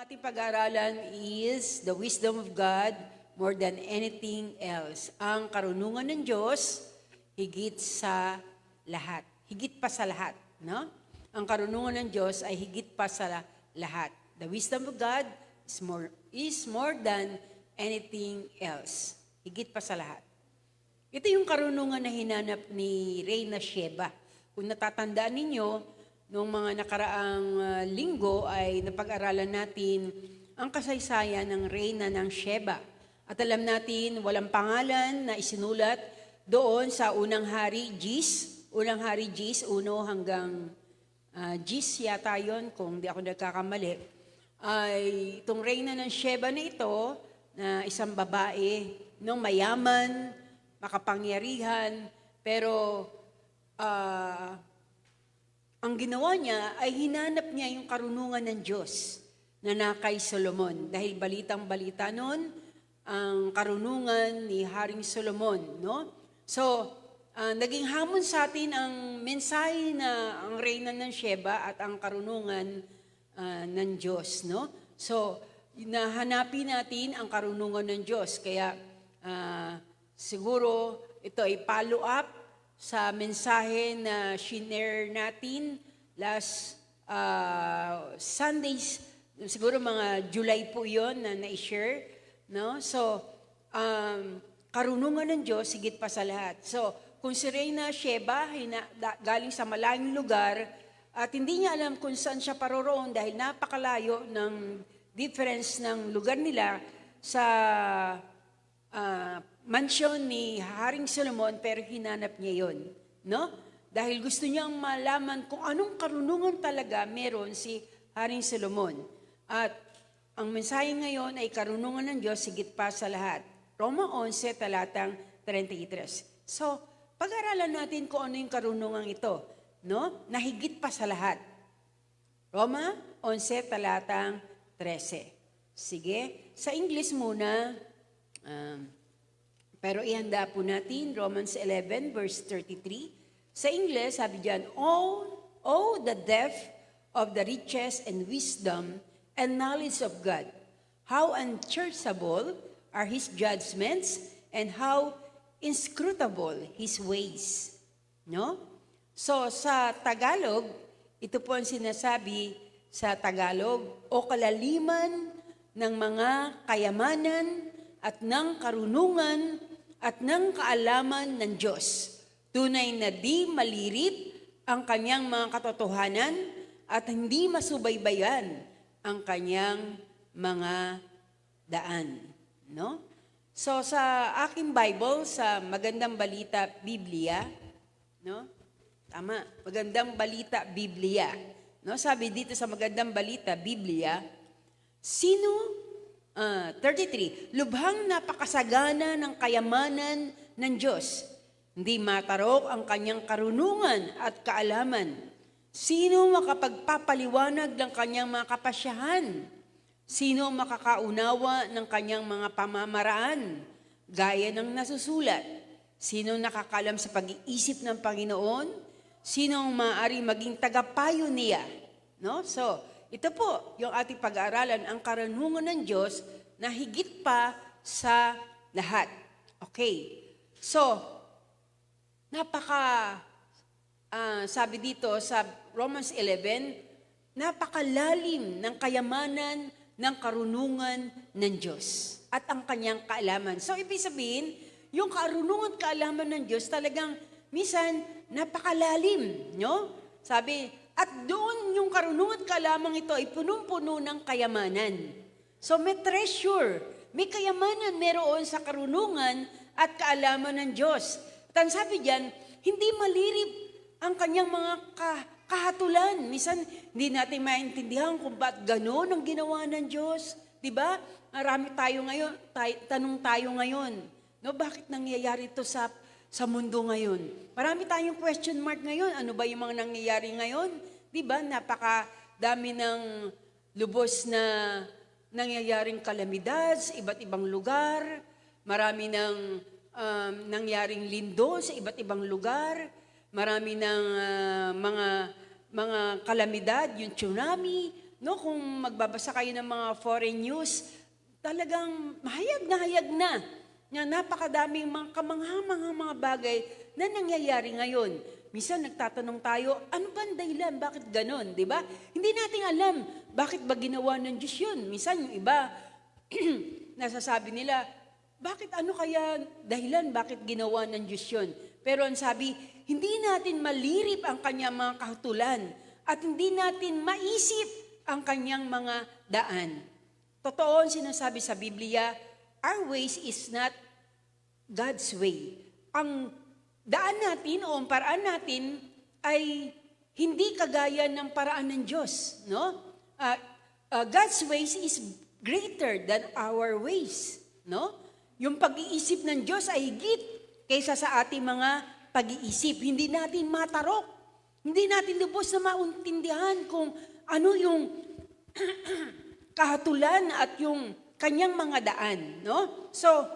Ating pag-aaralan is the wisdom of God more than anything else. Ang karunungan ng Diyos higit sa lahat. Higit pa sa lahat, no? Ang karunungan ng Diyos ay higit pa sa lahat. The wisdom of God is more than anything else. Higit pa sa lahat. Ito yung karunungan na hinanap ni Reyna Sheba. Kung natatandaan ninyo, noong mga nakaraang linggo ay napag-aralan natin ang kasaysayan ng Reyna ng Sheba. At alam natin, walang pangalan na isinulat doon sa unang hari, Gis. Unang hari, Gis, 1 hanggang Gis yata yun, kung di ako nagkakamali. Ay itong Reyna ng Sheba na ito, na isang babae, mayaman, makapangyarihan, pero ang ginawa niya ay hinanap niya yung karunungan ng Diyos na kay Solomon. Dahil balitang-balita noon ang karunungan ni Haring Solomon. No? So, naging hamon sa atin ang mensahe na ang Reyna ng Sheba at ang karunungan ng Diyos. No? So, nahanapin natin ang karunungan ng Diyos. Kaya siguro ito ay follow up sa mensahe na shinare natin last Sundays, siguro mga July po yon na na-share. No? So, karunungan ng Diyos, higit pa sa lahat. So, kung si Reyna Sheba, galing sa malayong lugar, at hindi niya alam kung saan siya paroroon dahil napakalayo ng difference ng lugar nila sa mansion ni Haring Solomon, pero hinanap niya yon, no? Dahil gusto niyang malaman kung anong karunungan talaga meron si Haring Solomon. At ang mensahe ngayon ay karunungan ng Diyos higit pa sa lahat. Roma 11, talatang 33. So, pag-aralan natin kung ano yung karunungan ito, no? Na higit pa sa lahat. Roma 11, talatang 13. Sige, sa English muna. Pero ihanda po natin, Romans 11, verse 33. Sa English, sabi dyan, Oh, the depth of the riches and wisdom and knowledge of God. How unsearchable are His judgments and how inscrutable His ways. No? So, sa Tagalog, ito po ang sinasabi sa Tagalog, o kalaliman ng mga kayamanan at ng karunungan at ng kaalaman ng Diyos. Tunay na di malirip ang kanyang mga katotohanan at hindi masubaybayan ang kanyang mga daan. No? So sa aking Bible, sa Magandang Balita Biblia, no? Tama, Magandang Balita Biblia. No? Sabi dito sa Magandang Balita Biblia, 33, lubhang napakasagana ng kayamanan ng Diyos. Hindi matarok ang kanyang karunungan at kaalaman. Sino makapagpapaliwanag ng kanyang mga kapasyahan? Sino makakaunawa ng kanyang mga pamamaraan? Gaya ng nasusulat. Sino nakakalam sa pag-iisip ng Panginoon? Sino ang maaari maging tagapayo niya? No? So, ito po yung ating pag-aaralan, ang karunungan ng Diyos na higit pa sa lahat. Okay. So, sabi dito sa Romans 11, napakalalim ng kayamanan ng karunungan ng Diyos at ang kanyang kaalaman. So, ibig sabihin, yung karunungan at kaalaman ng Diyos talagang minsan napakalalim. No? Sabi, at doon yung karunungan at kaalaman ito ay punong-puno ng kayamanan. So may treasure, may kayamanan meron sa karunungan at kaalaman ng Diyos. At ang sabi diyan, hindi malirip ang kanyang mga kahatulan. Minsan, hindi natin maintindihan kung ba't gano'n ang ginawa ng Diyos. Diba? Marami tayo ngayon, tanong tayo ngayon, no, bakit nangyayari ito sa mundo ngayon? Marami tayong question mark ngayon. Ano ba yung mga nangyayari ngayon? Diba? Napakadami ng lubos na nangyayaring kalamidad sa iba't ibang lugar. Marami ng nangyaring lindo sa iba't ibang lugar. Marami ng mga kalamidad, yung tsunami, no, kung magbabasa kayo ng mga foreign news, talagang hayag na napakadaming mga kamangha-manghang mga bagay na nangyayari ngayon. Minsan nagtatanong tayo, ano ba ang dahilan? Bakit ganon? Di ba? Hindi natin alam, bakit ba ginawa ng Diyos yun? Minsan yung iba, nasasabi nila, bakit ano kaya dahilan? Bakit ginawa ng Diyos yun? Pero ang sabi, hindi natin malirip ang kanyang mga kahatulan at hindi natin maisip ang kanyang mga daan. Totoo ang sinasabi sa Biblia, our ways is not God's way. Ang daan natin o ang paraan natin ay hindi kagaya ng paraan ng Diyos. No? God's ways is greater than our ways. No? Yung pag-iisip ng Diyos ay higit kaysa sa ating mga pag-iisip. Hindi natin matarok. Hindi natin lubos na maintindihan kung ano yung kahatulan at yung kanyang mga daan. No? So,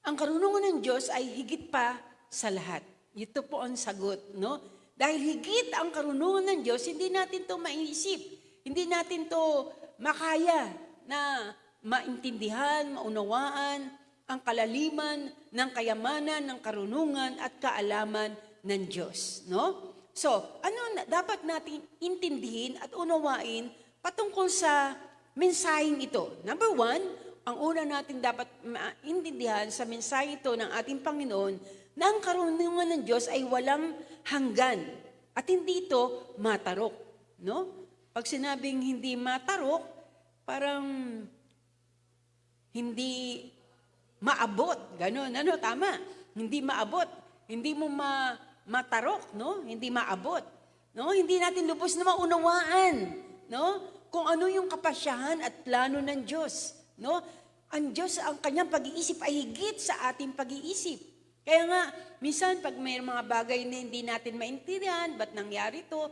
ang karunungan ng Diyos ay higit pa sa lahat. Ito po ang sagot, no? Dahil higit ang karunungan ng Diyos, hindi natin to maiisip. Hindi natin to makaya na maintindihan, maunawaan ang kalaliman ng kayamanan, ng karunungan at kaalaman ng Diyos, no? So, ano dapat natin intindihin at unawain patungkol sa mensaheng ito? Number one, ang una natin dapat maintindihan sa mensahe ito ng ating Panginoon na ang karunungan ng Diyos ay walang hanggan at hindi ito matarok. No? Pag sinabing hindi matarok, parang hindi maabot. Ganon. Ano? Tama. Hindi maabot. Hindi mo matarok. No? Hindi maabot. No? Hindi natin lubos na maunawaan. No? Kung ano yung kapasyahan at plano ng Diyos. No? Ang Diyos, ang kanyang pag-iisip ay higit sa ating pag-iisip. Kaya nga, minsan pag may mga bagay na hindi natin maintindihan, ba't nangyari ito,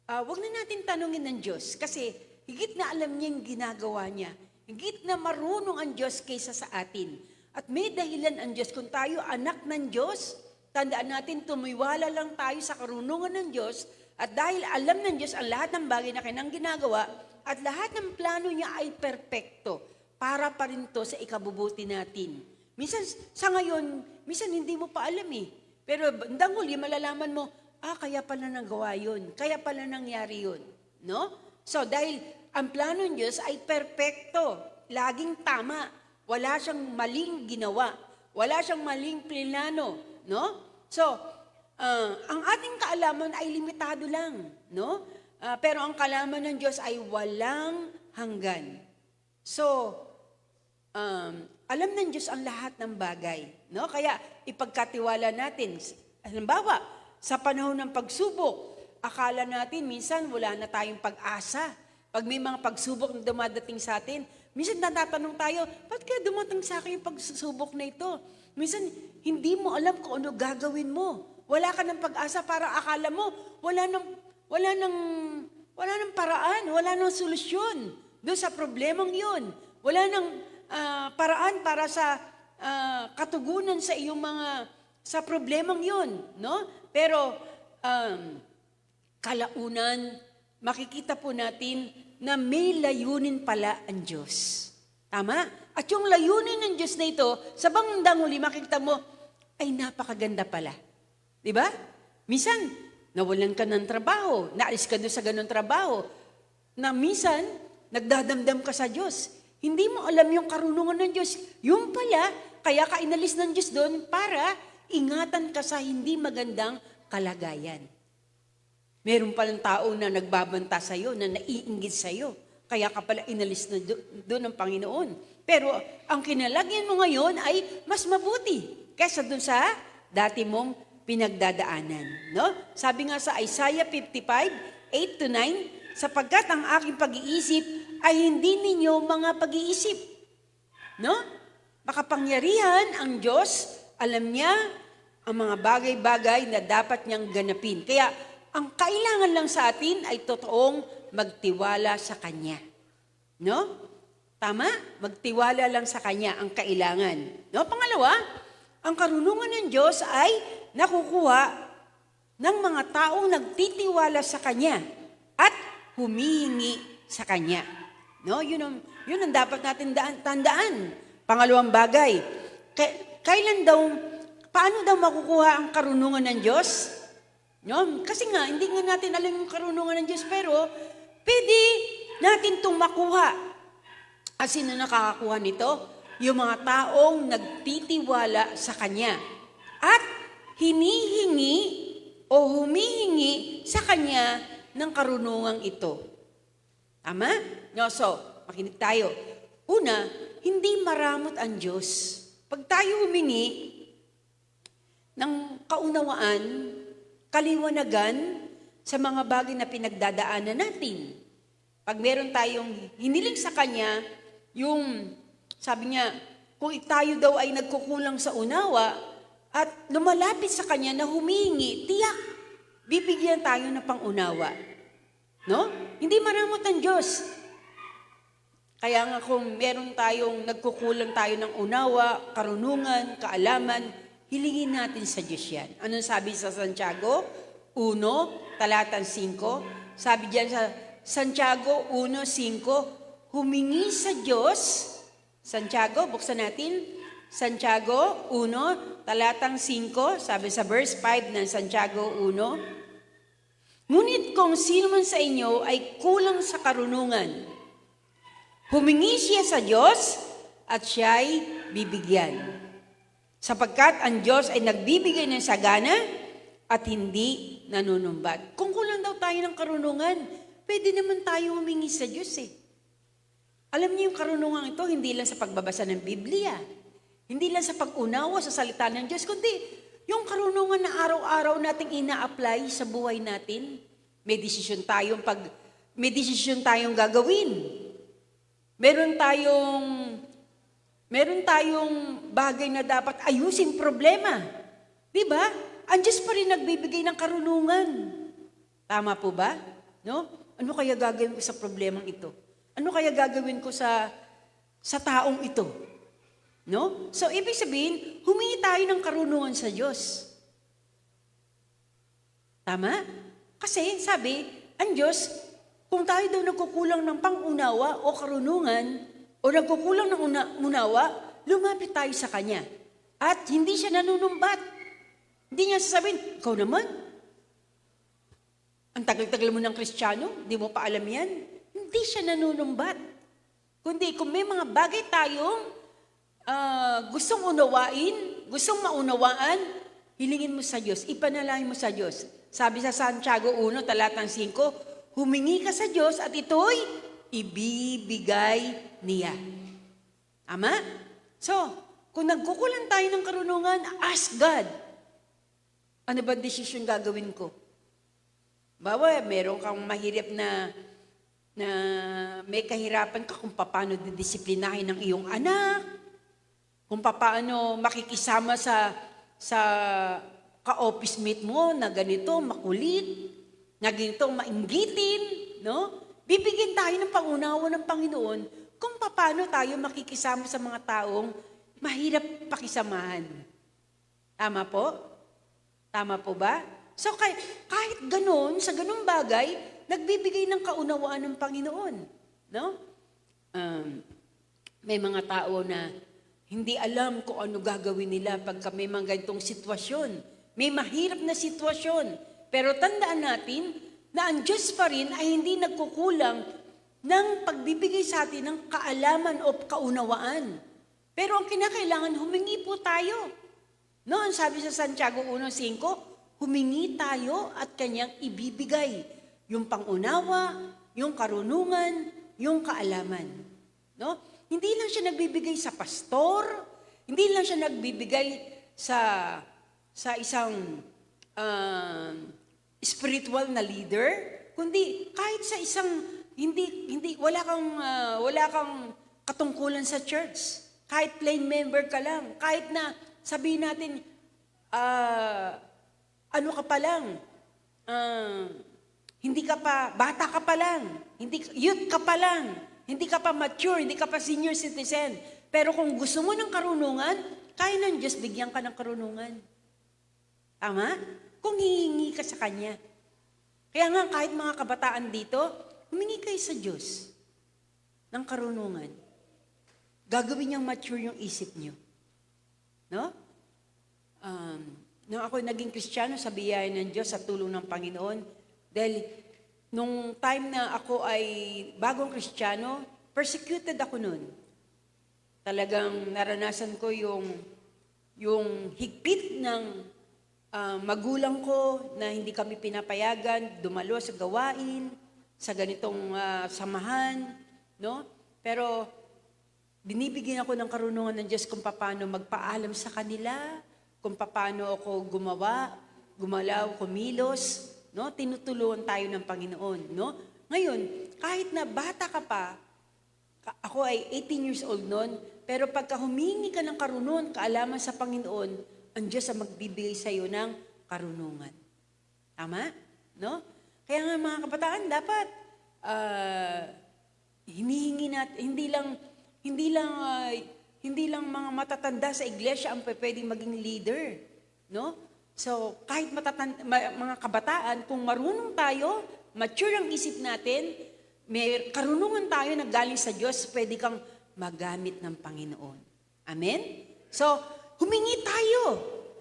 wag na natin tanungin ng Diyos. Kasi higit na alam niya yung ginagawa niya. Higit na marunong ang Diyos kaysa sa atin. At may dahilan ang Diyos. Kung tayo anak ng Diyos, tandaan natin, tumiwala lang tayo sa karunungan ng Diyos. At dahil alam ng Diyos ang lahat ng bagay na kanyang ginagawa, at lahat ng plano niya ay perpekto para pa rin to sa ikabubuti natin. Minsan, sa ngayon, minsan hindi mo pa alam eh. Pero bandang huli, malalaman mo, kaya pala nagawa yun. Kaya pala nangyari yun. No? So, dahil ang plano ng Diyos ay perpekto. Laging tama. Wala siyang maling ginawa. Wala siyang maling plinano. No? So, ang ating kaalaman ay limitado lang. No? Pero ang kaalaman ng Diyos ay walang hanggan. So, alam ng Diyos ang lahat ng bagay. No? Kaya ipagkatiwala natin. Halimbawa, sa panahon ng pagsubok, akala natin minsan wala na tayong pag-asa. Pag may mga pagsubok na dumadating sa atin, minsan natatanong tayo, ba't kaya dumating sa akin yung pagsubok na ito? Minsan, hindi mo alam kung ano gagawin mo. Wala ka ng pag-asa, para akala mo, wala nang paraan, wala nang solusyon doon sa problemang yun. Wala nang paraan para sa katugunan sa iyong sa problemang yun, no? Pero kalaunan, makikita po natin na may layunin pala ang Diyos. Tama? At yung layunin ng Diyos na ito, sa bandang huli, makikita mo, ay napakaganda pala. Diba? Minsan, nawalan ka ng trabaho, naalis ka doon sa ganun trabaho, na minsan, nagdadamdam ka sa Diyos. Hindi mo alam yung karunungan ng Diyos. Yung pala, kaya ka inalis ng Diyos doon para ingatan ka sa hindi magandang kalagayan. Meron palang tao na nagbabanta sa iyo, na naiinggit sa iyo. Kaya ka pala inalis na doon ng Panginoon. Pero ang kinalagyan mo ngayon ay mas mabuti kaysa doon sa dati mong pinagdadaanan. No? Sabi nga sa Isaiah 55, 8-9, sapagkat ang aking pag-iisip ay hindi ninyo mga pag-iisip. No? Makapangyarihan ang Diyos, alam niya ang mga bagay-bagay na dapat niyang ganapin. Kaya ang kailangan lang sa atin ay totoong magtiwala sa Kanya. No? Tama? Magtiwala lang sa Kanya ang kailangan. No? Pangalawa, ang karunungan ng Diyos ay nakukuha ng mga taong nagtitiwala sa Kanya at humihingi sa Kanya. No? Yun ang dapat natin tandaan. Pangalawang bagay, paano daw makukuha ang karunungan ng Diyos? No? Kasi nga, hindi nga natin alam yung karunungan ng Diyos, pero pwede natin itong makuha. At sino nakakakuha nito? Yung mga taong nagtitiwala sa Kanya. At hinihingi o humihingi sa Kanya ng karunungang ito. Tama? No, so, makinig tayo. Una, hindi maramot ang Diyos. Pag tayo humingi ng kaunawaan, kaliwanagan sa mga bagay na pinagdadaanan natin. Pag meron tayong hiniling sa Kanya, yung sabi niya, kung tayo daw ay nagkukulang sa unawa at lumalapit sa Kanya na humingi, tiyak, bibigyan tayo ng pangunawa. No? Hindi maramot ang Diyos. Kaya nga kung meron tayong nagkukulang tayo ng unawa, karunungan, kaalaman, hilingin natin sa Diyos yan. Anong sabi sa Santiago 1, talatang 5? Sabi diyan sa Santiago 1:5, humingi sa Diyos. Santiago, buksan natin. Santiago 1, talatang 5, sabi sa verse 5 ng Santiago 1, ngunit kung sino man sa inyo ay kulang sa karunungan, humingi siya sa Diyos at siya'y bibigyan. Sapagkat ang Diyos ay nagbibigay ng sagana at hindi nanunumbat. Kung kulang daw tayo ng karunungan, pwede naman tayo humingi sa Diyos eh. Alam niyo yung karunungan ito, hindi lang sa pagbabasa ng Biblia, hindi lang sa pag-unawa sa salita ng Diyos, kundi yung karunungan na araw-araw nating ina-apply sa buhay natin. May desisyon tayong gagawin. Meron tayong bagay na dapat ayusin problema. Di ba? Ang Diyos pa rin nagbibigay ng karunungan. Tama po ba? No? Ano kaya gagawin ko sa problemang ito? Ano kaya gagawin ko sa taong ito? No? So, ibig sabihin, humingi tayo ng karunungan sa Diyos. Tama? Kasi, sabi, ang Diyos, kung tayo daw nagkukulang ng pangunawa o karunungan, o nagkukulang ng unawa, lumapit tayo sa Kanya. At hindi siya nanunumbat. Hindi niya sasabihin, ikaw naman, ang tagal-tagal mo ng Kristiyano, di mo pa alam yan. Hindi siya nanunumbat. Kundi kung may mga bagay tayong gustong unawain, gustong maunawaan, hilingin mo sa Diyos, ipanalangin mo sa Diyos. Sabi sa Santiago 1, talatang 5, humingi ka sa Diyos at ito'y ibibigay niya. Ama? So, kung nagkukulang tayo ng karunungan, ask God. Ano ba desisyon gagawin ko? Bawa, meron kang mahirap na may kahirapan ka kung paano didisiplinahin ng iyong anak, kung paano makikisama sa ka-office mate mo na ganito, makulit, na ganito, mainggitin, no? Bibigyan tayo ng pangunawa ng Panginoon kung paano tayo makikisama sa mga taong mahirap pakisamahan. Tama po? Tama po ba? So kahit ganun, sa ganung bagay, nagbibigay ng kaunawaan ng Panginoon. No? May mga tao na hindi alam kung ano gagawin nila pagka may mga ganitong sitwasyon. May mahirap na sitwasyon. Pero tandaan natin na ang Diyos pa rin ay hindi nagkukulang ng pagbibigay sa atin ng kaalaman o kaunawaan. Pero ang kinakailangan, humingi po tayo. No, ang sabi sa Santiago 1:5, humingi tayo at Kanyang ibibigay yung pangunawa, yung karunungan, yung kaalaman. No? Hindi lang siya nagbibigay sa pastor, hindi lang siya nagbibigay sa isang spiritual na leader, kundi kahit sa isang wala kang katungkulan sa church. Kahit plain member ka lang, kahit na sabihin natin ano ka pa lang, hindi ka pa bata ka pa lang, youth ka pa lang, hindi ka pa mature, hindi ka pa senior citizen. Pero kung gusto mo ng karunungan, kaya ng Diyos bigyan ka ng karunungan. Tama? Kung hihingi ka sa Kanya. Kaya nga kahit mga kabataan dito, humingi kayo sa Diyos ng karunungan. Gagawin niyang mature yung isip niyo. No? Nung ako naging Kristiyano, sa biyaya ng Diyos, sa tulong ng Panginoon, dahil nung time na ako ay bagong Kristiyano, persecuted ako noon. Talagang naranasan ko yung higpit ng magulang ko na hindi kami pinapayagan, dumalo sa gawain, sa ganitong samahan, no? Pero binibigyan ako ng karunungan ng Diyos kung paano magpaalam sa kanila, kung paano ako gumalaw, kumilos, no? Tinutulungan tayo ng Panginoon, no? Ngayon, kahit na bata ka pa, ako ay 18 years old noon, pero pagka humingi ka ng karunungan, kaalaman sa Panginoon, ang Diyos ang magbibigay sa iyo ng karunungan. Tama? No? Kaya nga mga kabataan, dapat hinihingi natin, hindi lang mga matatanda sa iglesia ang pwedeng maging leader. No? So, kahit mga kabataan, kung marunong tayo, mature ang isip natin, may karunungan tayo na galing sa Diyos, pwede kang magamit ng Panginoon. Amen? So, humingi tayo.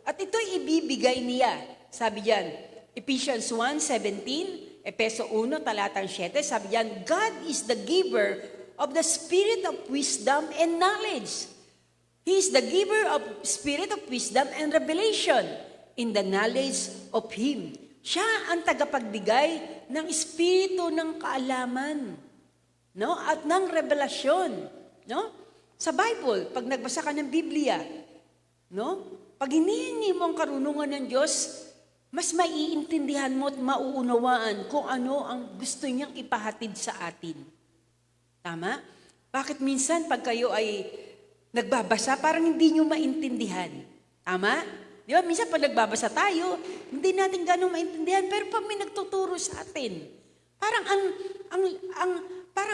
At ito'y ibibigay niya. Sabi diyan, Ephesians 1:17, Efeso 1, talatang 7, sabi diyan, God is the giver of the spirit of wisdom and knowledge. He is the giver of spirit of wisdom and revelation in the knowledge of Him. Siya ang tagapagbigay ng espiritu ng kaalaman, no? At ng revelasyon. No? Sa Bible, pag nagbasa ka ng Biblia, no? Pag hinihingi mo ang karunungan ng Diyos, mas maiintindihan mo at mauunawaan kung ano ang gusto niyang ipahatid sa atin. Tama? Bakit minsan pag kayo ay nagbabasa, parang hindi niyo maintindihan? Tama? Di ba? Minsan pag nagbabasa tayo, hindi natin ganun maintindihan, pero pag may nagtuturo sa atin, parang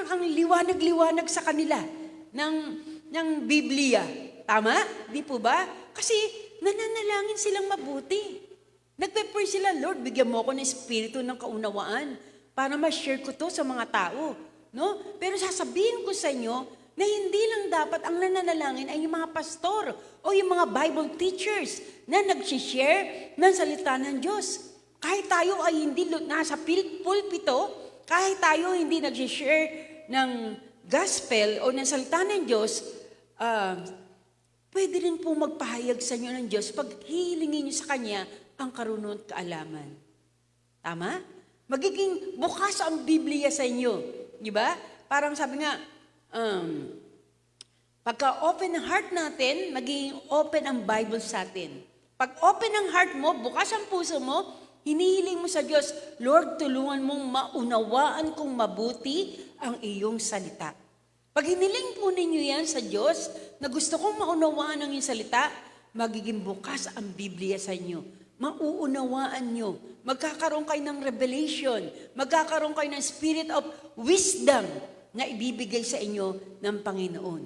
ang liwanag-liwanag sa kanila ng Biblia. Tama? Di po ba? Kasi nananalangin silang mabuti. Nagpe-pray sila, Lord, bigyan mo ako ng espiritu ng kaunawaan para ma-share ko to sa mga tao. No? Pero sasabihin ko sa inyo na hindi lang dapat ang nananalangin ay yung mga pastor o yung mga Bible teachers na nag-share ng salita ng Diyos. Kahit tayo ay hindi nasa pulpito, kahit tayo hindi nag-share ng gospel o ng salita ng Diyos, pwede rin po magpahayag sa inyo ng Diyos pag hilingin niyo sa Kanya ang karunungan at kaalaman. Tama? Magiging bukas ang Biblia sa inyo. Di ba? Parang sabi nga, pagka open ang heart natin, magiging open ang Bible sa atin. Pag open ang heart mo, bukas ang puso mo, hinihiling mo sa Diyos, Lord, tulungan mong maunawaan kong mabuti ang iyong salita. Pag hiniling po ninyo yan sa Diyos, na gusto kong maunawaan ang iyong salita, magiging bukas ang Biblia sa inyo. Mauunawaan nyo. Magkakaroon kayo ng revelation. Magkakaroon kayo ng spirit of wisdom na ibibigay sa inyo ng Panginoon.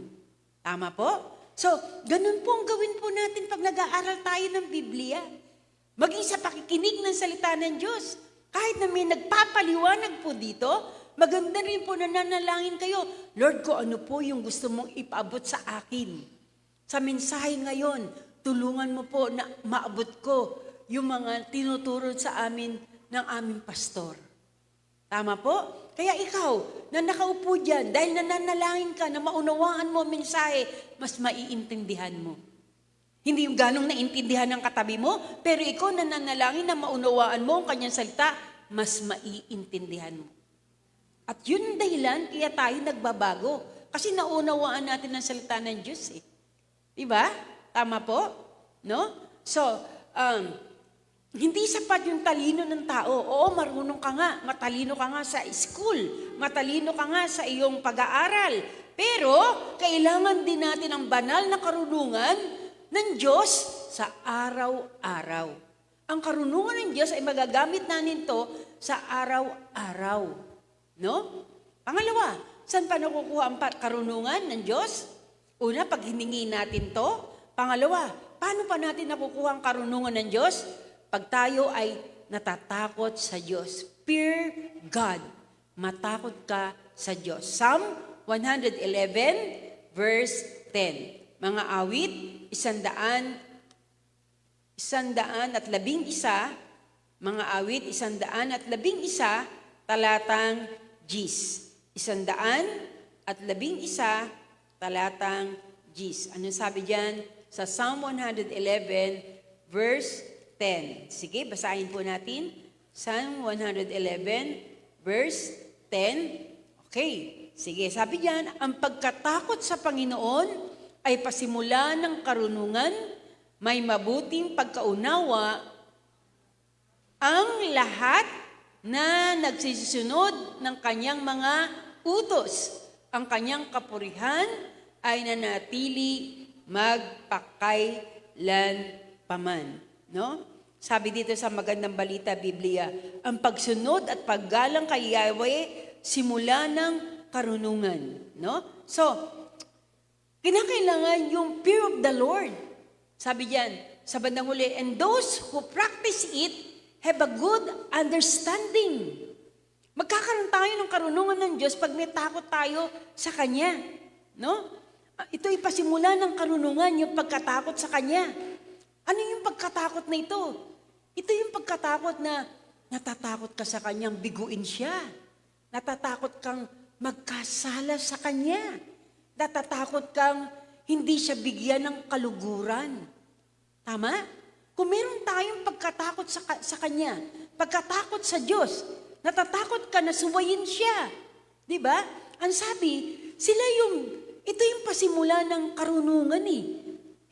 Tama po? So, ganun po ang gawin po natin pag nag-aaral tayo ng Biblia. Maging sa pakikinig ng salita ng Diyos. Kahit na may nagpapaliwanag po dito, maganda rin po na nanalangin kayo, Lord, ko ano po yung gusto mong ipaabot sa akin. Sa mensahe ngayon, tulungan mo po na maabot ko yung mga tinuturo sa amin ng aming pastor. Tama po? Kaya ikaw, na nakaupo dyan, dahil nananalangin ka na maunawaan mo ang mensahe, mas maiintindihan mo. Hindi yung ganong naintindihan ng katabi mo, pero ikaw nananalangin na maunawaan mo ang kanyang salita, mas maiintindihan mo. At yun ang dahilan, kaya tayo nagbabago. Kasi naunawaan natin ang salita ng Diyos eh. Diba? Tama po? No? So, hindi sapat yung talino ng tao. Oo, marunong ka nga, matalino ka nga sa school, matalino ka nga sa iyong pag-aaral. Pero, kailangan din natin ang banal na karunungan ng Diyos sa araw-araw. Ang karunungan ng Diyos ay magagamit natin to sa araw-araw. No? Pangalawa, saan pa nakukuha ang karunungan ng Diyos? Una, pag hiningi natin to. Pangalawa, paano pa natin nakukuha ang karunungan ng Diyos? Pag tayo ay natatakot sa Diyos. Fear God. matakot ka sa Diyos. Psalm 111 verse 10. Mga awit, 111, mga awit, 111, talatang Gs. 111, talatang Gs. Ano sabi diyan? Sa Psalm 111, verse 10. Sige, basahin po natin. Psalm 111, verse 10. Okay, sige, sabi diyan, ang pagkatakot sa Panginoon ay pasimula ng karunungan, may mabuting pagkaunawa, ang lahat na nagsisisunod ng kanyang mga utos. Ang kanyang kapurihan ay nanatili magpakailanpaman. No? Sabi dito sa Magandang Balita, Biblia, ang pagsunod at paggalang kay Yahweh, simula ng karunungan. No? So, kinakailangan yung fear of the Lord. Sabi diyan, sa bandang huli, and those who practice it have a good understanding. Magkakaroon tayo ng karunungan ng Diyos pag may takot tayo sa Kanya. No? Ito ipasimula ng karunungan, yung pagkatakot sa Kanya. Ano yung pagkatakot na ito? Ito yung pagkatakot na natatakot ka sa Kanyang biguin siya. Natatakot kang magkasala sa Kanya. Natatakot kang hindi siya bigyan ng kaluguran. Tama? Kung meron tayong pagkatakot sa Kanya, pagkatakot sa Diyos, natatakot ka na suwayin siya. Di ba? Ang sabi, ito yung pasimula ng karunungan eh.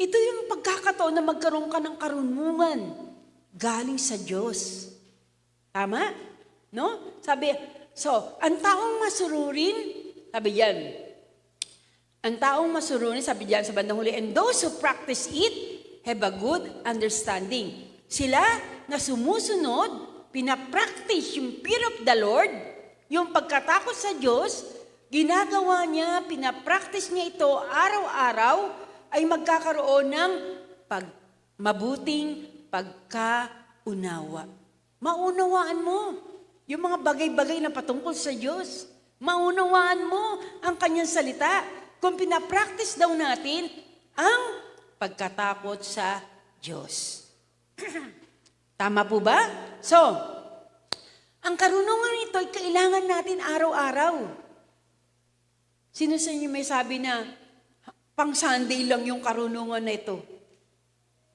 Ito yung pagkakataon na magkaroon ka ng karunungan galing sa Diyos. Tama? No? Sabi, so, ang taong masururin, sabi yan, ang taong masururin, sabi diyan sa bandang huli, and those who practice it have a good understanding. Sila na sumusunod, pinapractice yung fear of the Lord, yung pagkatakot sa Diyos, ginagawa niya, pinapractice niya ito araw-araw, ay magkakaroon ng mabuting pagkaunawa. Maunawaan mo yung mga bagay-bagay na patungkol sa Diyos. Maunawaan mo ang Kanyang salita. Kung pinapractice daw natin ang pagkatakot sa Diyos. Tama po ba? So, ang karunungan nito ay kailangan natin araw-araw. Sino sa inyo may sabi na pang Sunday lang yung karunungan na ito?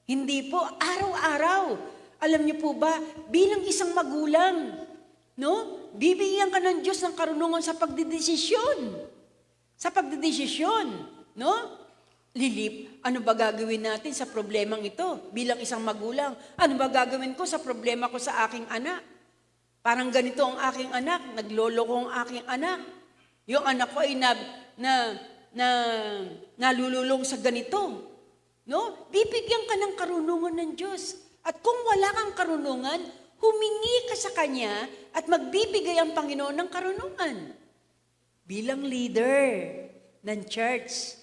Hindi po, araw-araw. Alam niyo po ba, bilang isang magulang, no? Bibigyan ka ng Diyos ng karunungan sa pagdedesisyon. Sa pagdedesisyon, no? Lilip, ano ba gagawin natin sa problemang ito? Bilang isang magulang, ano ba gagawin ko sa problema ko sa aking anak? Parang ganito ang aking anak, nagloloko ang aking anak. Yung anak ko ay nalululong sa ganito. No? Bibigyan ka ng karunungan ng Diyos. At kung wala kang karunungan, humingi ka sa Kanya at magbibigay ang Panginoon ng karunungan. Bilang leader ng church,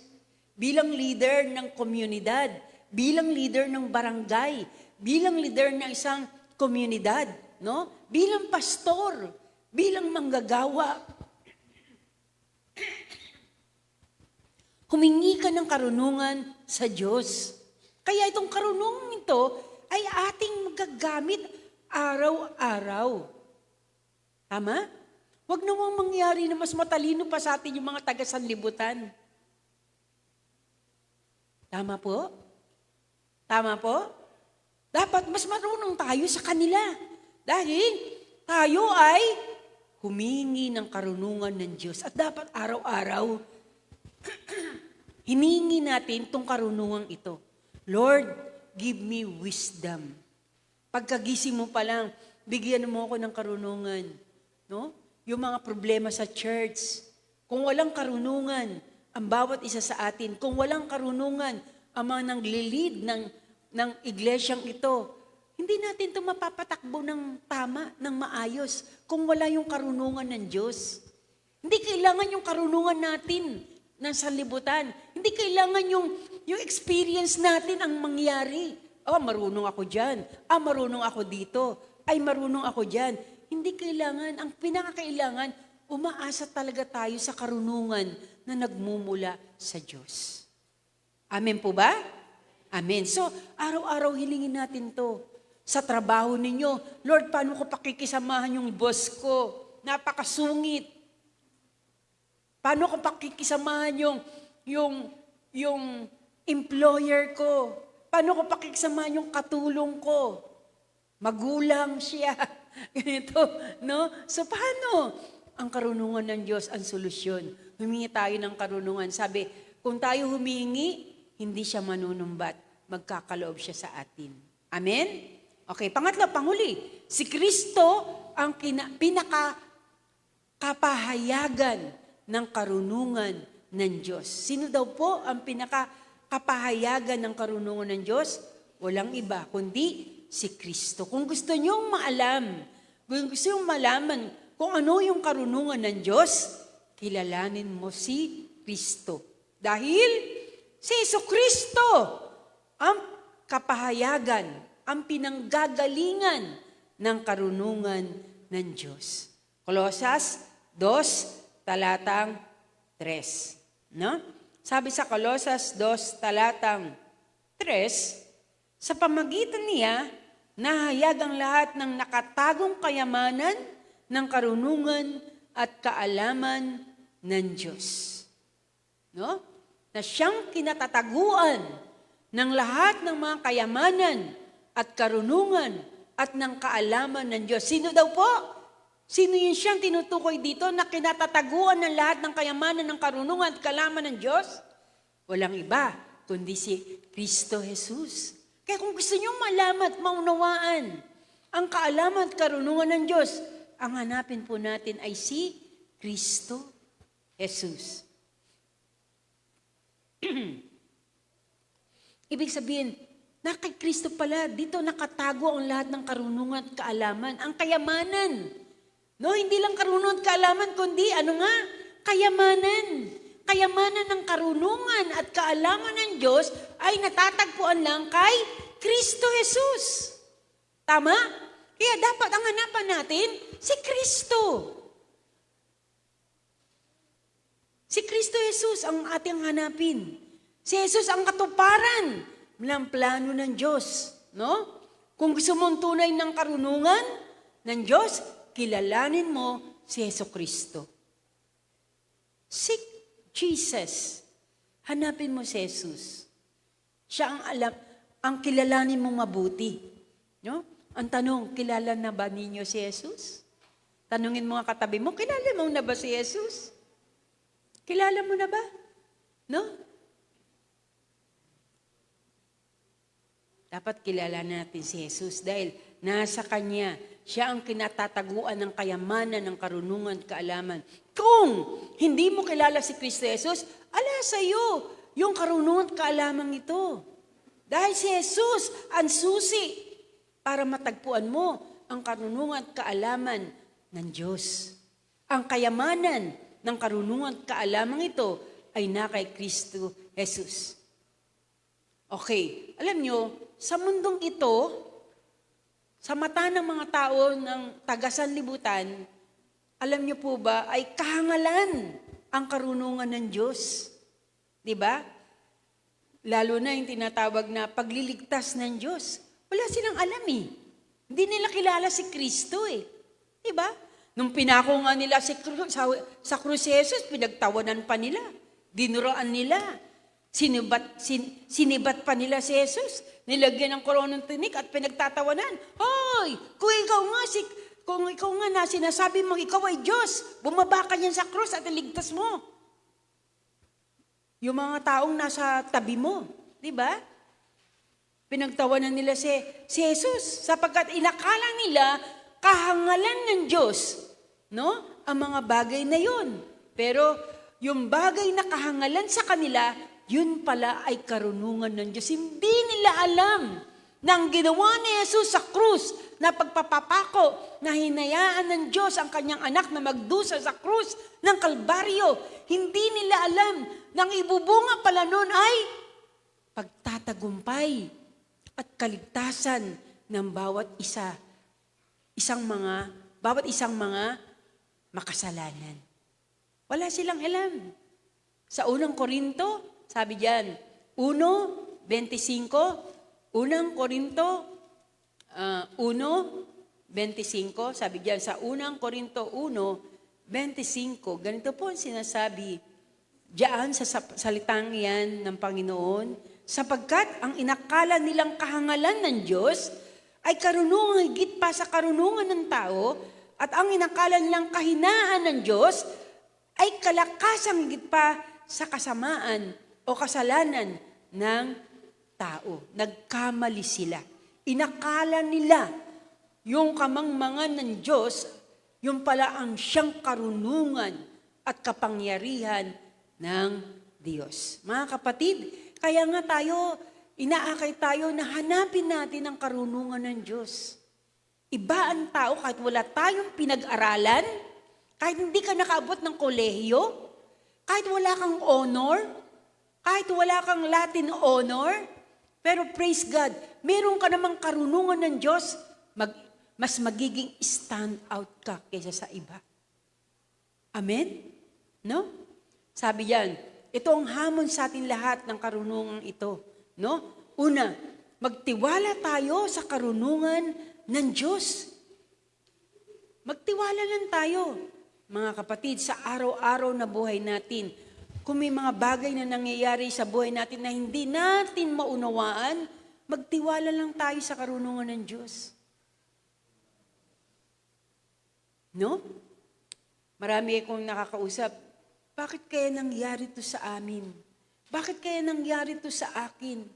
bilang leader ng komunidad, bilang leader ng barangay, bilang leader ng isang komunidad, no? Bilang pastor, bilang manggagawa, humingi ka ng karunungan sa Diyos. Kaya itong karunungan ito ay ating magagamit araw-araw. Tama? Huwag namang mangyari na mas matalino pa sa atin yung mga taga-sanlibutan. Tama po? Tama po? Dapat mas marunong tayo sa kanila. Dahil tayo ay humingi ng karunungan ng Diyos. At dapat araw-araw, hiningi natin itong karunungan ito. Lord, give me wisdom. Pagkagising mo pa lang, bigyan mo ako ng karunungan. No? Yung mga problema sa church. Kung walang karunungan, ang bawat isa sa atin, kung walang karunungan, ang mga nang-lead ng iglesyang ito, hindi natin ito mapapatakbo ng tama, ng maayos, kung wala yung karunungan ng Diyos. Hindi kailangan yung karunungan natin ng sanlibutan. Hindi kailangan yung experience natin ang mangyari. Marunong ako dyan. Marunong ako dito. Marunong ako dyan. Hindi kailangan. Ang pinakakailangan, umaasa talaga tayo sa karunungan na nagmumula sa Diyos. Amen po ba? Amen. So, araw-araw hilingin natin to. Sa trabaho ninyo, Lord, paano ko pakikisamahan yung boss ko? Napakasungit. Paano ko pakikisamahan yung employer ko? Paano ko pakikisamahan yung katulong ko? Magulang siya. Ganito, no? So, paano? Ang karunungan ng Diyos ang solusyon. Humingi tayo ng karunungan. Sabi, kung tayo humingi, hindi siya manunumbat. Magkakaloob siya sa atin. Amen? Okay, pangatlo, panghuli. Si Kristo ang pinakakapahayagan ng karunungan ng Diyos. Sino daw po ang pinakakapahayagan ng karunungan ng Diyos? Walang iba, kundi si Kristo. Kung gusto niyong maalam, kung gusto niyong malaman kung ano yung karunungan ng Diyos, kilalanin mo si Kristo. Dahil si Jesucristo ang kapahayagan, ang pinanggagalingan ng karunungan ng Diyos. Kolosas 2, talatang 3. No? Sabi sa Kolosas 2, talatang 3, sa pamagitan niya, nahayag ang lahat ng nakatagong kayamanan ng karunungan at kaalaman ng Diyos. No? Na siyang kinatataguan ng lahat ng mga kayamanan at karunungan at ng kaalaman ng Diyos. Sino daw po? Sino yun siyang tinutukoy dito na kinatataguan ng lahat ng kayamanan ng karunungan at kaalaman ng Diyos? Walang iba, kundi si Kristo Jesus. Kaya kung gusto niyong malaman at maunawaan ang kaalaman at karunungan ng Diyos, ang hanapin po natin ay si Kristo Jesus. Ibig sabihin, na kay Kristo pala, dito nakatago ang lahat ng karunungan at kaalaman, ang kayamanan. No, hindi lang karunungan at kaalaman, kundi ano nga? Kayamanan. Kayamanan ng karunungan at kaalaman ng Diyos ay natatagpuan lang kay Kristo Jesus. Tama? Kaya dapat ang hanapan natin, si Kristo. Si Kristo Jesus ang ating hanapin. Si Jesus ang katuparan ng plano ng Diyos. No? Kung gusto mong tunay ng karunungan ng Diyos, kilalanin mo si Jesucristo. Seek Jesus. Hanapin mo si Jesus. Siya ang alam, ang kilalanin mo mabuti. No? Ang tanong, kilala na ba ninyo si Jesus? Tanungin mo nga katabi mo, kilala mo na ba si Jesus? Kilala mo na ba? No? Dapat kilala natin si Jesus dahil nasa Kanya, siya ang kinatataguan ng kayamanan, ng karunungan at kaalaman. Kung hindi mo kilala si Kristo Jesus, ala sa iyo yung karunungan at kaalaman ito. Dahil si Jesus ang susi para matagpuan mo ang karunungan at kaalaman ng Diyos. Ang kayamanan ng karunungan at kaalaman ito ay na kay Kristo Jesus. Okay, alam nyo, sa mundong ito, sa mata ng mga tao ng taga-sanlibutan, alam nyo po ba, ay kahangalan ang karunungan ng Diyos. Diba? Lalo na yung tinatawag na pagliligtas ng Diyos. Wala silang alam eh. Hindi nila kilala si Kristo eh. Diba? Nung pinako nga nila sa krus si Jesus, pinagtawanan pa nila. Dinuroan nila. Sinibat pa nila si Jesus. Nilagyan ng koronang tinik at pinagtatawanan. Hoy! Kung ikaw nga na sinasabi mo, ikaw ay Diyos, bumaba ka niyan sa krus at iligtas mo. Yung mga taong nasa tabi mo. Diba? Pinagtawanan nila si Jesus sapagkat inakala nila kahangalan ng Diyos, no? Ang mga bagay na yun. Pero yung bagay na kahangalan sa kanila, yun pala ay karunungan ng Diyos. Hindi nila alam na ang ginawa ni Jesus sa krus na pagpapapako na hinayaan ng Diyos ang kanyang anak na magdusa sa krus ng Kalbaryo. Hindi nila alam na ang ibubunga pala nun ay pagtatagumpay at kaligtasan ng bawat isang mga makasalanan. Wala silang alam. Sa unang Korinto, sabi diyan, 1:25, unang Korinto 1:25, sabi diyan sa unang Korinto 1:25, ganito po ang sinasabi diyan sa salitang yan ng Panginoon, sapagkat ang inakala nilang kahangalan ng Diyos ay karunungan higit pa sa karunungan ng tao, at ang inakala nilang kahinaan ng Diyos ay kalakasang higit pa sa kasamaan o kasalanan ng tao. Nagkamali sila. Inakala nila yung kamangmangan ng Diyos, yung pala ang siyang karunungan at kapangyarihan ng Diyos. Mga kapatid, kaya nga inaakay tayo na hanapin natin ang karunungan ng Diyos. Iba ang tao kahit wala tayong pinag-aralan, kahit hindi ka nakaabot ng kolehiyo, kahit wala kang honor, kahit wala kang Latin honor, pero praise God, meron ka namang karunungan ng Diyos, mas magiging stand out ka kaysa sa iba. Amen? No? Sabi yan, ito ang hamon sa atin lahat ng karunungan ito. No? Una, magtiwala tayo sa karunungan ng Diyos. Magtiwala lang tayo, mga kapatid, sa araw-araw na buhay natin. Kung may mga bagay na nangyayari sa buhay natin na hindi natin maunawaan, magtiwala lang tayo sa karunungan ng Diyos. No? Marami akong nakakausap, bakit kaya nangyari to sa amin? Bakit kaya nangyari to sa akin?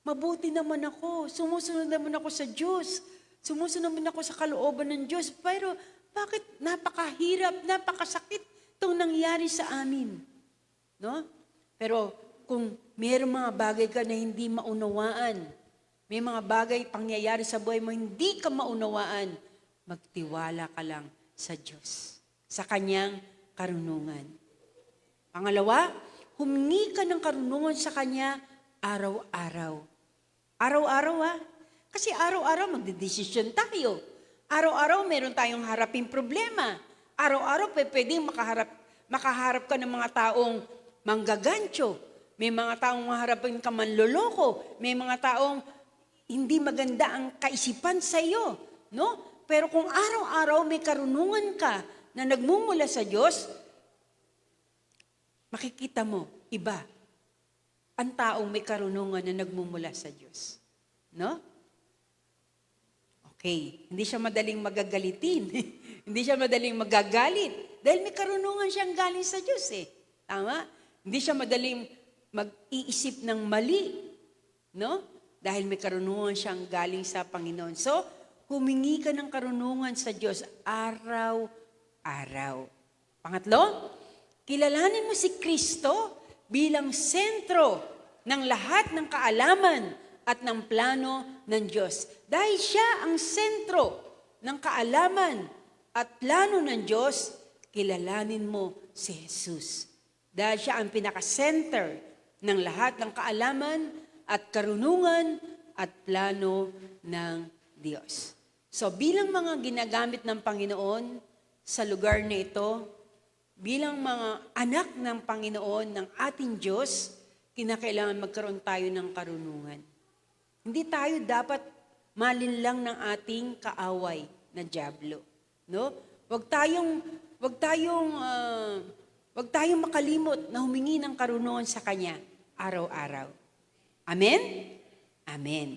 Mabuti naman ako, sumusunod naman ako sa Diyos, sumusunod naman ako sa kalooban ng Diyos, pero bakit napakahirap, napakasakit itong nangyari sa amin? No? Pero kung mayroong mga bagay ka na hindi maunawaan, may mga bagay pangyayari sa buhay mo, hindi ka maunawaan, magtiwala ka lang sa Diyos, sa Kanyang karunungan. Pangalawa, humingi ka ng karunungan sa Kanya araw-araw. Araw-araw kasi araw-araw magdedesisyon tayo. Araw-araw meron tayong haraping problema. Araw-araw pwedeng makaharap ka ng mga taong manggagancho. May mga taong maharapin ka manloloko. May mga taong hindi maganda ang kaisipan sa iyo. No? Pero kung araw-araw may karunungan ka na nagmumula sa Diyos, makikita mo, iba, ang taong may karunungan na nagmumula sa Diyos. No? Okay, hindi siya madaling magagalitin. Hindi siya madaling magagalit. Dahil may karunungan siyang galing sa Diyos eh. Tama? Hindi siya madaling mag-iisip ng mali. No? Dahil may karunungan siyang galing sa Panginoon. So, humingi ka ng karunungan sa Diyos araw-araw. Pangatlo, kilalanin mo si Kristo bilang sentro ng lahat ng kaalaman at ng plano ng Diyos. Dahil siya ang sentro ng kaalaman at plano ng Diyos, kilalanin mo si Jesus. Dahil siya ang pinaka-center ng lahat ng kaalaman at karunungan at plano ng Diyos. So bilang mga ginagamit ng Panginoon sa lugar na ito, bilang mga anak ng Panginoon, ng ating Diyos, kinakailangan magkaroon tayo ng karunungan. Hindi tayo dapat malinlang ng ating kaaway na dyablo. No? Huwag tayong makalimot na humingi ng karunungan sa Kanya araw-araw. Amen? Amen.